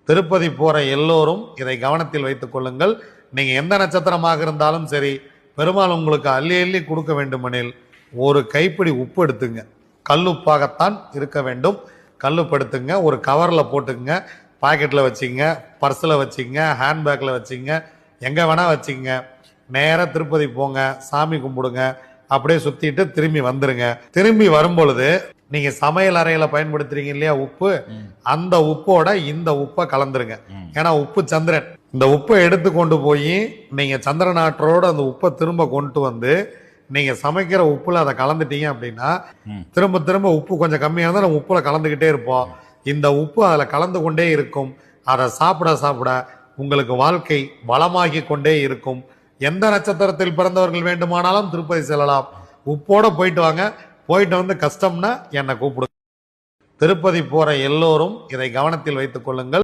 திருப்பதி போற எல்லோரும் இதை கவனத்தில் வைத்துக் கொள்ளுங்கள். நீங்க எந்த நட்சத்திரமாக இருந்தாலும் சரி, பெருமாள் உங்களுக்கு அள்ளி அள்ளி கொடுக்க வேண்டுமெனில் ஒரு கைப்பிடி உப்பு எடுத்துங்க. கல்லுப்பாகத்தான் இருக்க வேண்டும். கல்லுப்பு எடுத்துங்க, ஒரு கவரில் போட்டுக்குங்க, பாக்கெட்டில் வச்சுங்க, பர்ஸில் வச்சுங்க, ஹேண்ட்பேக்கில் வச்சுங்க, எங்கே வேணால் வச்சுங்க. நேராக திருப்பதி போங்க, சாமி கும்பிடுங்க, அப்படியே சுற்றிட்டு திரும்பி வந்துருங்க. திரும்பி வரும்பொழுது நீங்கள் சமையல் அறையில் பயன்படுத்துறீங்க இல்லையா உப்பு, அந்த உப்போட இந்த உப்பை கலந்துருங்க. ஏன்னா உப்பு சந்திரன். இந்த உப்பை எடுத்து கொண்டு போய் நீங்கள் சந்திரன் ஆற்றோட அந்த உப்பை திரும்ப கொண்டு வந்து நீங்கள் சமைக்கிற உப்புல அதை கலந்துட்டீங்க அப்படின்னா திரும்ப திரும்ப உப்பு கொஞ்சம் கம்மியாக இருந்தால் நம்ம உப்புல கலந்துக்கிட்டே இருப்போம். இந்த உப்பு அதில் கலந்து கொண்டே இருக்கும். அதை சாப்பிட சாப்பிட உங்களுக்கு வாழ்க்கை வளமாகி கொண்டே இருக்கும். எந்த நட்சத்திரத்தில் பிறந்தவர்கள் வேண்டுமானாலும் திருப்பதி செல்லலாம். உப்போட போயிட்டு வாங்க. போயிட்டு வந்து கஷ்டம்னா என்னை கூப்பிடுங்க. திருப்பதி போற எல்லோரும் இதை கவனத்தில் வைத்துக் கொள்ளுங்கள்.